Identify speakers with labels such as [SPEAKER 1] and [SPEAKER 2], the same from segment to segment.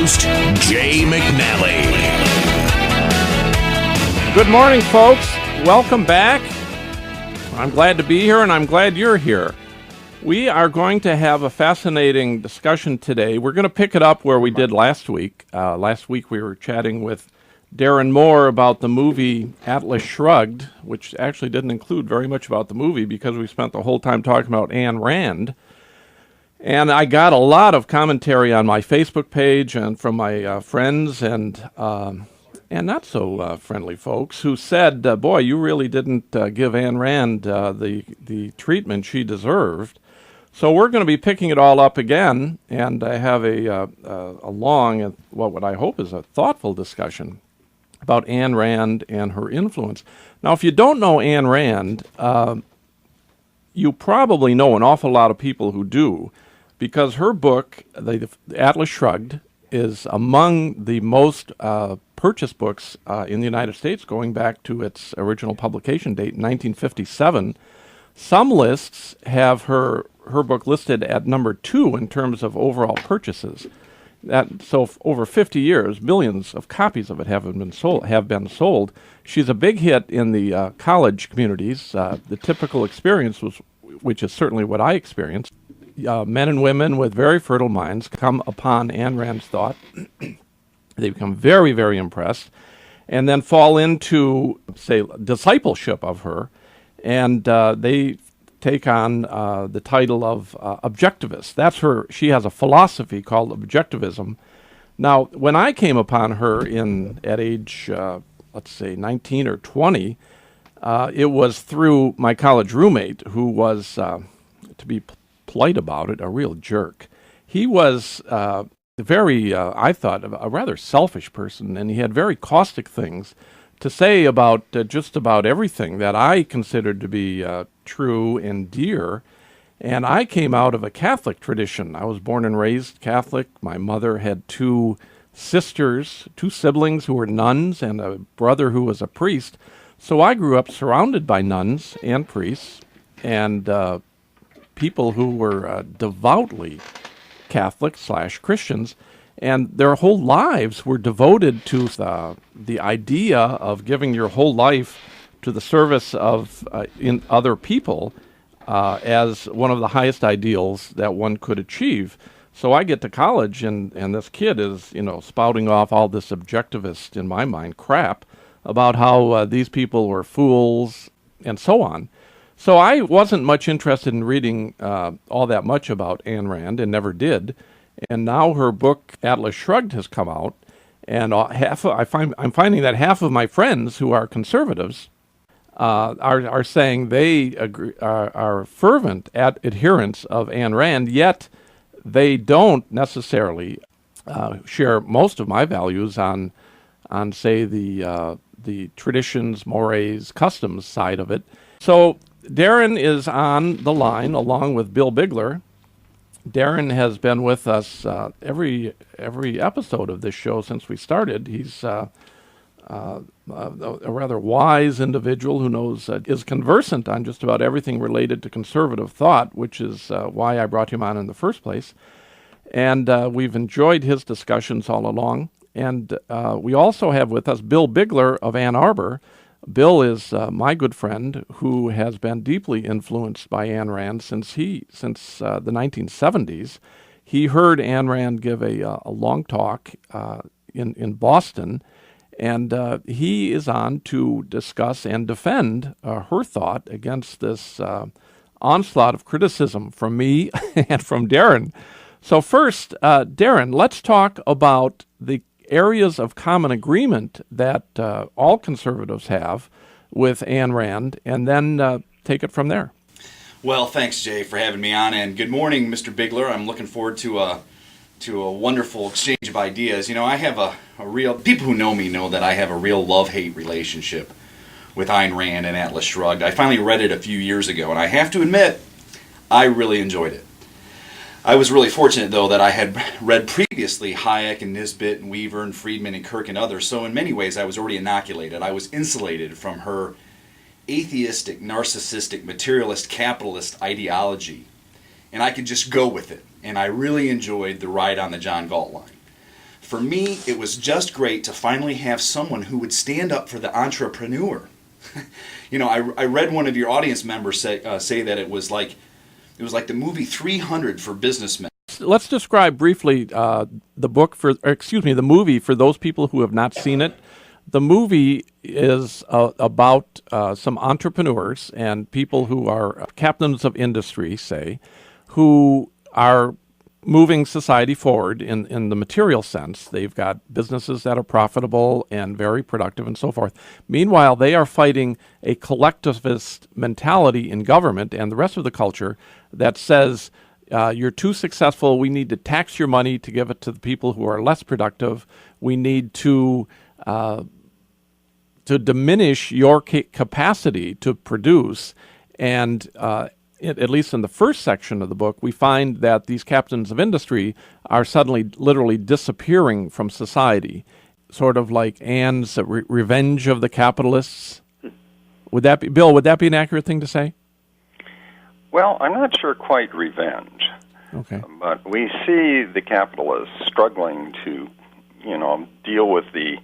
[SPEAKER 1] host, Jay McNally.
[SPEAKER 2] Good morning, folks. Welcome back. I'm glad to be here, and I'm glad you're here. We are going to have a fascinating discussion today. We're going to pick it up where we did last week. Last week we were chatting with Darren Moore about the movie Atlas Shrugged, which actually didn't include very much about the movie because we spent the whole time talking about Ayn Rand. And I got a lot of commentary on my Facebook page and from my friends and not so friendly folks who said, boy, you really didn't give Ayn Rand the treatment she deserved. So we're going to be picking it all up again, and I have a long and what I hope is a thoughtful discussion about Ayn Rand and her influence. Now, if you don't know Ayn Rand, you probably know an awful lot of people who do, because her book, the Atlas Shrugged, is among the most purchased books in the United States, going back to its original publication date in 1957. Some lists have her book listed at number 2 in terms of overall purchases. So over 50 years, millions of copies of it have been sold. She's a big hit in the college communities. The typical experience was, which is certainly what I experienced, men and women with very fertile minds come upon Ayn Rand's thought. They become very, very impressed, and then fall into, say, discipleship of her, and they take on the title of objectivist. That's her. She has a philosophy called objectivism. Now, when I came upon her at age, let's say, 19 or 20, it was through my college roommate, who was, to be polite about it, a real jerk. He was very, I thought, a rather selfish person, and he had very caustic things to say about just about everything that I considered to be true and dear. And I came out of a Catholic tradition. I was born and raised Catholic. My mother had 2 siblings who were nuns, and a brother who was a priest. So I grew up surrounded by nuns and priests and people who were devoutly Catholic/Christians, and their whole lives were devoted to the idea of giving your whole life to the service of in other people as one of the highest ideals that one could achieve. So I get to college, and this kid is, spouting off all this objectivist, in my mind, crap about how these people were fools and so on. So I wasn't much interested in reading all that much about Ayn Rand, and never did. And now her book Atlas Shrugged has come out, and I'm finding that half of my friends who are conservatives are saying they are fervent adherents of Ayn Rand, yet they don't necessarily share most of my values on say the traditions, mores, customs side of it. So Darren is on the line along with Bill Bigler. Darren has been with us every episode of this show since we started. He's a rather wise individual who is conversant on just about everything related to conservative thought, which is why I brought him on in the first place. And we've enjoyed his discussions all along. And we also have with us Bill Bigler of Ann Arbor. Bill is my good friend who has been deeply influenced by Ayn Rand since the 1970s. He heard Ayn Rand give a long talk in Boston, and he is on to discuss and defend her thought against this onslaught of criticism from me and from Darren. So first, Darren, let's talk about the areas of common agreement that all conservatives have with Ayn Rand, and then take it from there.
[SPEAKER 3] Well, thanks, Jay, for having me on, and good morning, Mr. Bigler. I'm looking forward to a wonderful exchange of ideas. I have a real, people who know me know that I have a real love-hate relationship with Ayn Rand and Atlas Shrugged. I finally read it a few years ago, and I have to admit, I really enjoyed it. I was really fortunate, though, that I had read previously Hayek and Nisbet and Weaver and Friedman and Kirk and others, so in many ways I was already inoculated. I was insulated from her atheistic, narcissistic, materialist, capitalist ideology, and I could just go with it, and I really enjoyed the ride on the John Galt line. For me, it was just great to finally have someone who would stand up for the entrepreneur. I read one of your audience members say that it was like the movie 300 for businessmen.
[SPEAKER 2] Let's describe briefly the movie for those people who have not seen it. The movie is about some entrepreneurs and people who are captains of industry, say, who are moving society forward in the material sense. They've got businesses that are profitable and very productive and so forth. Meanwhile, they are fighting a collectivist mentality in government and the rest of the culture that says, you're too successful, we need to tax your money to give it to the people who are less productive. We need to diminish your capacity to produce. And at least in the first section of the book, we find that these captains of industry are suddenly literally disappearing from society, sort of like Anne's Revenge of the Capitalists. Bill, would that be an accurate thing to say?
[SPEAKER 4] Well, I'm not sure quite revenge.
[SPEAKER 2] Okay.
[SPEAKER 4] But we see the capitalists struggling to, deal with the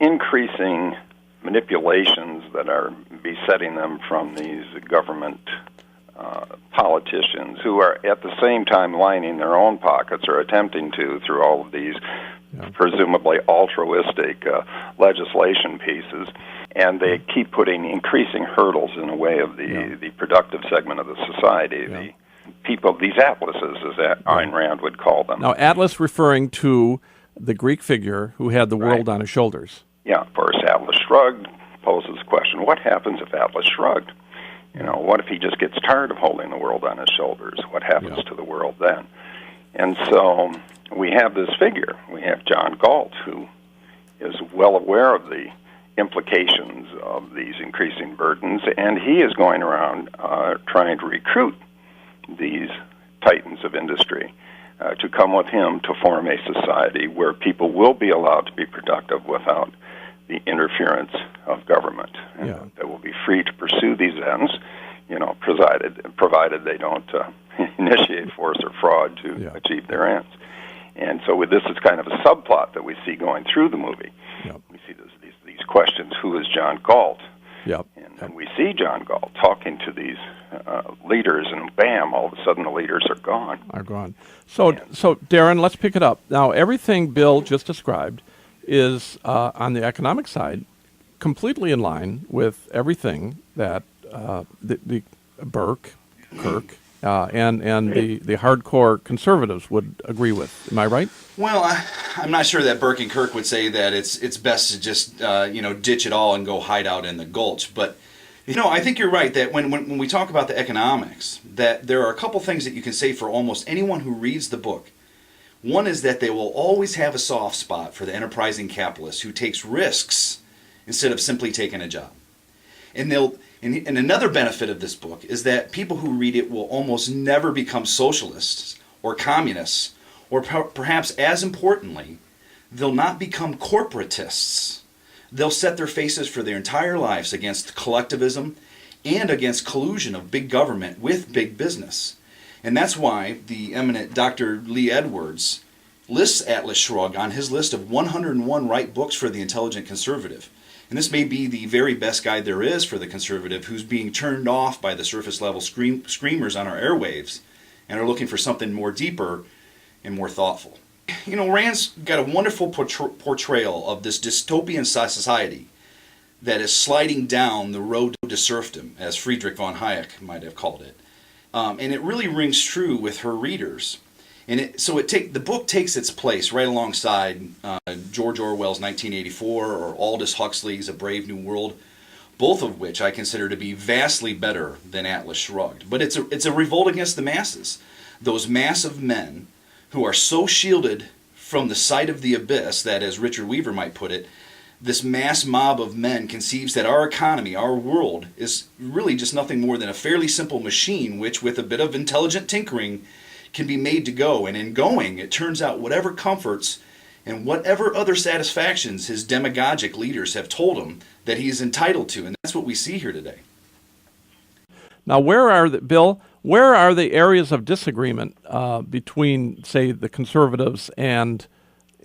[SPEAKER 4] increasing manipulations that are besetting them from these government politicians who are at the same time lining their own pockets or attempting to through all of these presumably altruistic legislation pieces, and they keep putting increasing hurdles in the way of the productive segment of the society, the people, these atlases, as Ayn Rand would call them.
[SPEAKER 2] Now, Atlas referring to the Greek figure who had the world on his shoulders.
[SPEAKER 4] Yeah, of course, Atlas Shrugged poses the question, what happens if Atlas shrugged? What if he just gets tired of holding the world on his shoulders? What happens to the world then? And so we have this figure. We have John Galt, who is well aware of the implications of these increasing burdens, and he is going around trying to recruit these titans of industry to come with him to form a society where people will be allowed to be productive without the interference of government, and they will be free to pursue these ends, provided they don't initiate force or fraud to achieve their ends. And so this is kind of a subplot that we see going through the movie. We see these questions: who is John Galt? And we see John Galt talking to these leaders, and bam! All of a sudden, the leaders are gone.
[SPEAKER 2] So Darren, let's pick it up now. Everything Bill just described is on the economic side completely in line with everything that the Burke, Kirk, and the hardcore conservatives would agree with. Am I right?
[SPEAKER 3] Well, I'm not sure that Burke and Kirk would say that it's best to just ditch it all and go hide out in the gulch. But I think you're right that when we talk about the economics, that there are a couple things that you can say for almost anyone who reads the book. One is that they will always have a soft spot for the enterprising capitalist who takes risks instead of simply taking a job. And another benefit of this book is that people who read it will almost never become socialists or communists, or perhaps as importantly, they'll not become corporatists. They'll set their faces for their entire lives against collectivism and against collusion of big government with big business. And that's why the eminent Dr. Lee Edwards lists Atlas Shrugged on his list of 101 right books for the intelligent conservative. And this may be the very best guide there is for the conservative who's being turned off by the surface level screamers on our airwaves and are looking for something more deeper and more thoughtful. Rand's got a wonderful portrayal of this dystopian society that is sliding down the road to serfdom, as Friedrich von Hayek might have called it. And it really rings true with her readers. And the book takes its place right alongside George Orwell's 1984 or Aldous Huxley's A Brave New World, both of which I consider to be vastly better than Atlas Shrugged. But it's a revolt against the masses, those massive men who are so shielded from the sight of the abyss that, as Richard Weaver might put it, this mass mob of men conceives that our economy, our world, is really just nothing more than a fairly simple machine which, with a bit of intelligent tinkering, can be made to go. And in going, it turns out whatever comforts and whatever other satisfactions his demagogic leaders have told him that he is entitled to. And that's what we see here today.
[SPEAKER 2] Now, where are the areas of disagreement between, say, the conservatives and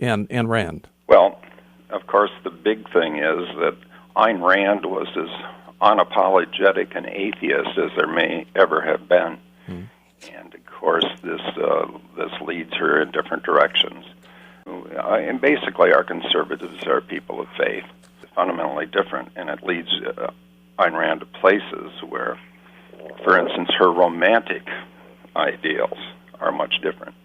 [SPEAKER 2] and Rand?
[SPEAKER 4] Well, of course, the big thing is that Ayn Rand was as unapologetic an atheist as there may ever have been. And, of course, this leads her in different directions. And basically, our conservatives are people of faith, fundamentally different, and it leads Ayn Rand to places where, for instance, her romantic ideals are much different.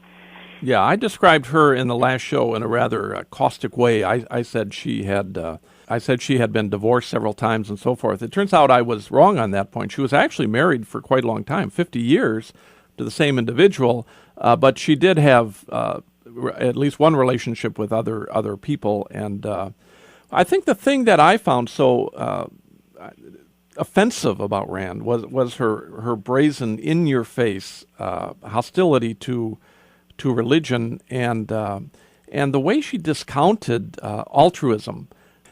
[SPEAKER 2] Yeah, I described her in the last show in a rather caustic way. I said she had been divorced several times and so forth. It turns out I was wrong on that point. She was actually married for quite a long time, 50 years, to the same individual, but she did have at least one relationship with other people. And I think the thing that I found so offensive about Rand was her brazen, in-your-face hostility to religion and the way she discounted altruism.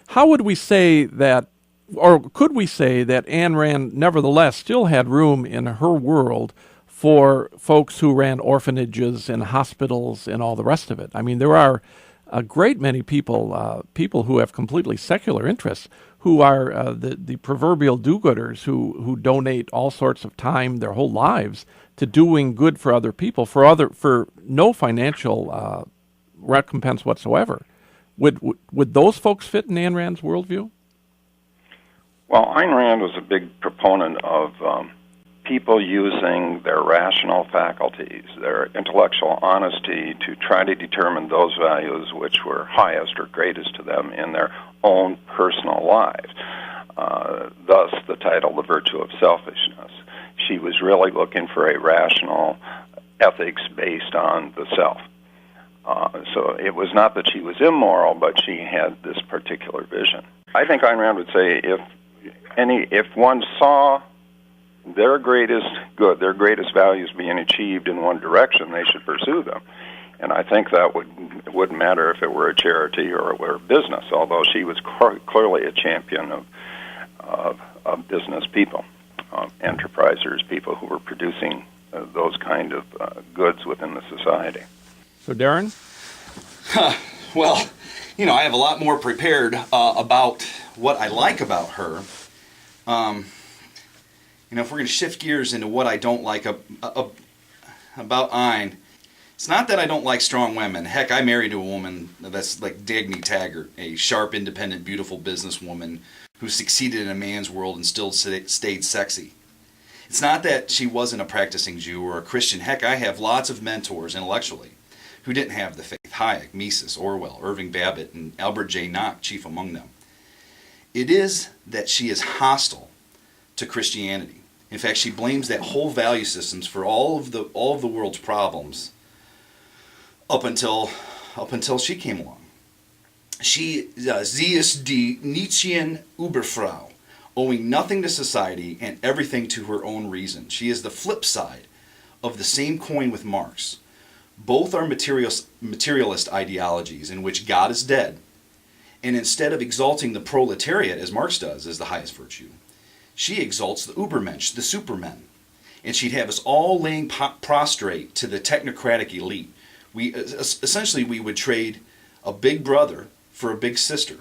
[SPEAKER 2] How would we say that, or could we say that Ayn Rand nevertheless still had room in her world for folks who ran orphanages and hospitals and all the rest of it? I mean, there are a great many people who have completely secular interests, who are the proverbial do-gooders who donate all sorts of time, their whole lives, to doing good for other people for no financial recompense whatsoever. Would those folks fit in Ayn Rand's worldview?
[SPEAKER 4] Well, Ayn Rand was a big proponent of people using their rational faculties, their intellectual honesty, to try to determine those values which were highest or greatest to them in their own personal lives. Thus, the title, The Virtue of Selfishness. She was really looking for a rational ethics based on the self. So it was not that she was immoral, but she had this particular vision. I think Ayn Rand would say if one saw their greatest good, their greatest values being achieved in one direction, they should pursue them. And I think that wouldn't matter if it were a charity or it were a business, although she was clearly a champion of business people, enterprisers, people who were producing those kind of goods within the society.
[SPEAKER 2] So, Darren?
[SPEAKER 3] Well, I have a lot more prepared about what I like about her. If we're going to shift gears into what I don't like about Ayn, it's not that I don't like strong women. Heck, I married a woman that's like Dagny Taggart, a sharp, independent, beautiful businesswoman who succeeded in a man's world and still stayed sexy. It's not that she wasn't a practicing Jew or a Christian. Heck, I have lots of mentors intellectually who didn't have the faith. Hayek, Mises, Orwell, Irving Babbitt, and Albert J. Nock, chief among them. It is that she is hostile to Christianity. In fact, she blames that whole value systems for all of the world's problems up until she came along. She sie ist die Nietzschean Überfrau, owing nothing to society and everything to her own reason. She is the flip side of the same coin with Marx. Both are materialist ideologies in which God is dead, and instead of exalting the proletariat, as Marx does, as the highest virtue, she exalts the Übermensch, the supermen. And she'd have us all laying prostrate to the technocratic elite. Essentially, we would trade a big brother for a big sister.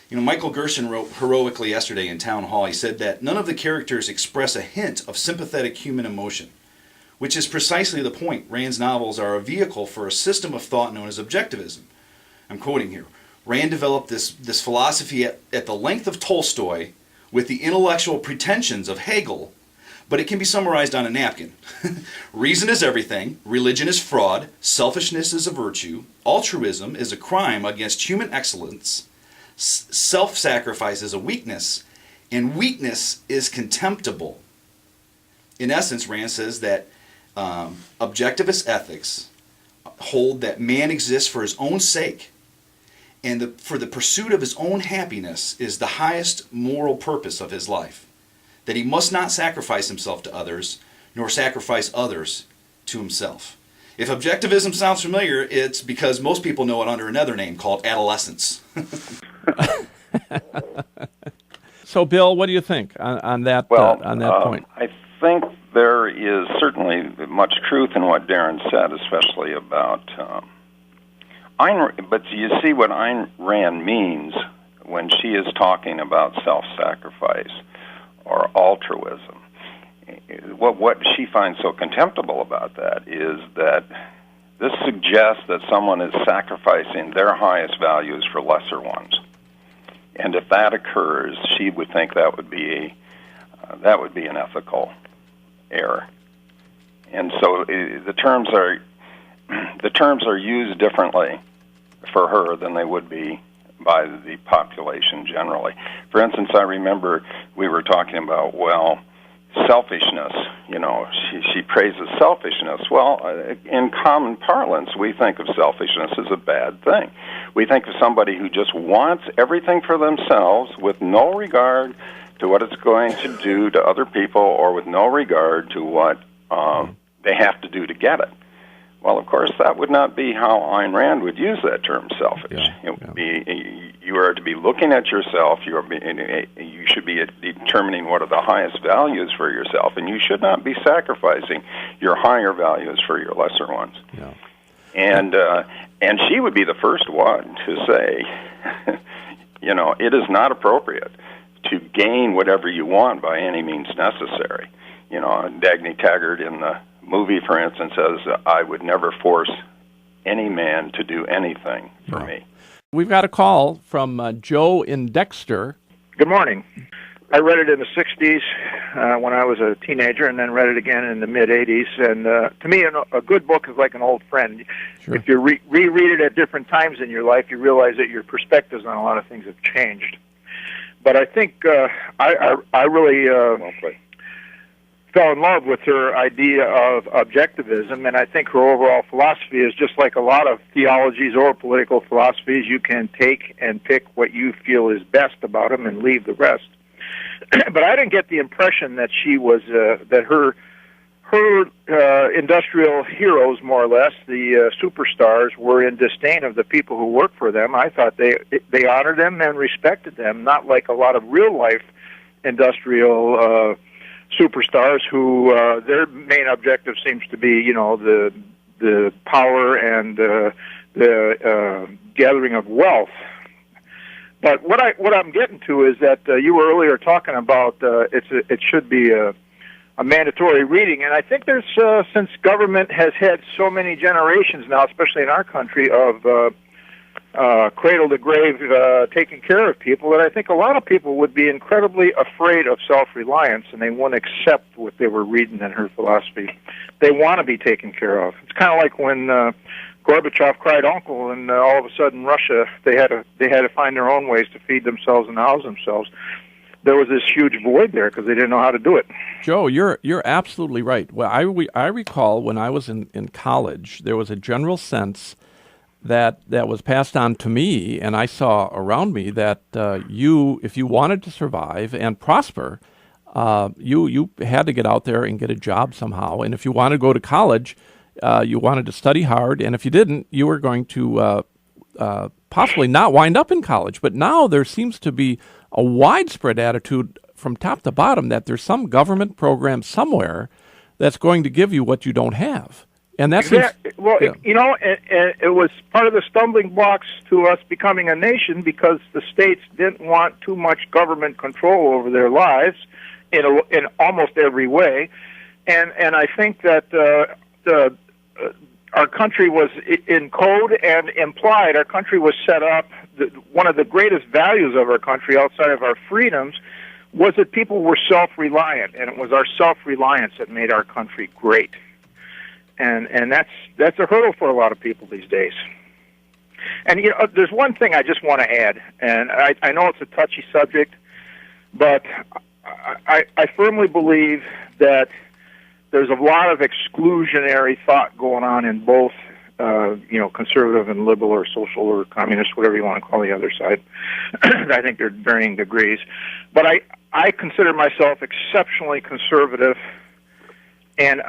[SPEAKER 3] Michael Gerson wrote heroically yesterday in Town Hall, he said that none of the characters express a hint of sympathetic human emotion, which is precisely the point. Rand's novels are a vehicle for a system of thought known as objectivism. I'm quoting here. Rand developed this philosophy at the length of Tolstoy with the intellectual pretensions of Hegel, but it can be summarized on a napkin. Reason is everything, religion is fraud, selfishness is a virtue, altruism is a crime against human excellence, self-sacrifice is a weakness, and weakness is contemptible. In essence, Rand says that objectivist ethics hold that man exists for his own sake, and for the pursuit of his own happiness is the highest moral purpose of his life. That he must not sacrifice himself to others, nor sacrifice others to himself. If objectivism sounds familiar, it's because most people know it under another name called adolescence.
[SPEAKER 2] So, Bill, what do you think on that point?
[SPEAKER 4] I think there is certainly much truth in what Darren said, especially about But you see what Ayn Rand means when she is talking about self-sacrifice or altruism. What she finds so contemptible about that is that this suggests that someone is sacrificing their highest values for lesser ones. And if that occurs, she would think that would be an ethical error. And so the terms are used differently for her than they would be by the population generally. For instance, I remember we were talking about, selfishness. She praises selfishness. Well, in common parlance, we think of selfishness as a bad thing. We think of somebody who just wants everything for themselves with no regard to what it's going to do to other people or with no regard to what they have to do to get it. Well, of course, that would not be how Ayn Rand would use that term, selfish. It would be, you are to be looking at yourself. You should be determining what are the highest values for yourself, and you should not be sacrificing your higher values for your lesser ones.
[SPEAKER 2] Yeah.
[SPEAKER 4] And she would be the first one to say, it is not appropriate to gain whatever you want by any means necessary. Dagny Taggart in the movie, for instance, says, I would never force any man to do anything for me.
[SPEAKER 2] We've got a call from Joe in Dexter.
[SPEAKER 5] Good morning. I read it in the 60s when I was a teenager, and then read it again in the mid-'80s. And to me, a good book is like an old friend. Sure. If you reread it at different times in your life, you realize that your perspectives on a lot of things have changed. But I think I really fell in love with her idea of objectivism, and I think her overall philosophy is just like a lot of theologies or political philosophies. You can take and pick what you feel is best about them and leave the rest. But I didn't get the impression that she was that her industrial heroes, more or less, the superstars, were in disdain of the people who work for them. I thought they honored them and respected them, not like a lot of real-life industrial superstars who their main objective seems to be, the power and the gathering of wealth. But what I'm getting to is that you were earlier talking about it should be a mandatory reading, and I think there's since government has had so many generations now, especially in our country, of cradle to grave taking care of people, that I think a lot of people would be incredibly afraid of self-reliance, and they won't accept what they were reading in her philosophy. They want to be taken care of. It's kind of like when Gorbachev cried uncle, and all of a sudden Russia, they had to find their own ways to feed themselves and house themselves. There was this huge void there because they didn't know how to do it.
[SPEAKER 2] Joe, you're absolutely right. Well, I recall when I was in college, there was a general sense that was passed on to me, and I saw around me that if you wanted to survive and prosper, you had to get out there and get a job somehow. And if you wanted to go to college, you wanted to study hard, and if you didn't, you were going to possibly not wind up in college. But now there seems to be a widespread attitude from top to bottom that there's some government program somewhere that's going to give you what you don't have. And that's
[SPEAKER 5] it was part of the stumbling blocks to us becoming a nation because the states didn't want too much government control over their lives in almost every way, and I think that our country was in code and implied. Our country was set up. One of the greatest values of our country, outside of our freedoms, was that people were self-reliant, and it was our self-reliance that made our country great. And that's a hurdle for a lot of people these days. And there's one thing I just want to add, and I know it's a touchy subject, but I firmly believe that there's a lot of exclusionary thought going on in both, conservative and liberal or social or communist, whatever you want to call the other side. I think they're varying degrees. But I consider myself exceptionally conservative, and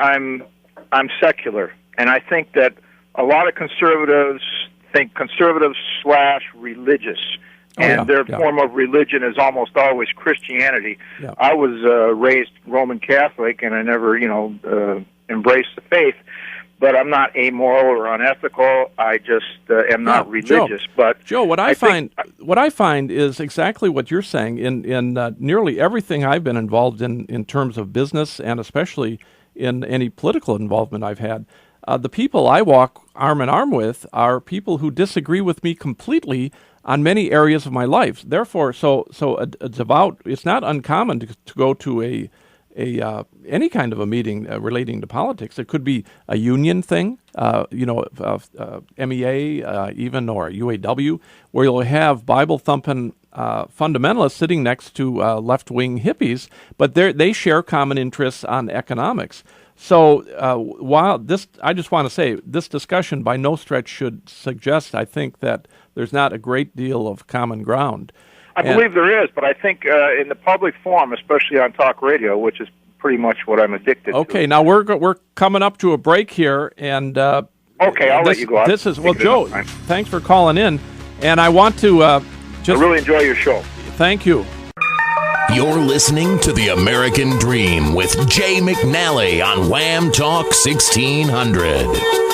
[SPEAKER 5] I'm secular, and I think that a lot of conservatives think conservative/religious, and their form of religion is almost always Christianity. Yeah. I was raised Roman Catholic, and I never, embraced the faith. but I'm not amoral or unethical. I just am not religious.
[SPEAKER 2] Joe, what I find is exactly what you're saying. In nearly everything I've been involved in terms of business, and especially in any political involvement I've had, the people I walk arm in arm with are people who disagree with me completely on many areas of my life. Therefore, so a devout. It's not uncommon to go to any kind of a meeting relating to politics. It could be a union thing, MEA even, or UAW, where you'll have Bible-thumping fundamentalists sitting next to left-wing hippies, but they share common interests on economics. So while I just want to say, this discussion by no stretch should suggest, I think, that there's not a great deal of common ground.
[SPEAKER 5] I believe there is, but I think in the public forum, especially on talk radio, which is pretty much what I'm addicted to.
[SPEAKER 2] Okay, now we're coming up to a break here, and
[SPEAKER 5] okay, I'll let you go out.
[SPEAKER 2] This is Joe. Thanks for calling in, and I want to
[SPEAKER 5] I really enjoy your show.
[SPEAKER 2] Thank you.
[SPEAKER 1] You're listening to The American Dream with Jay McNally on Wham Talk 1600.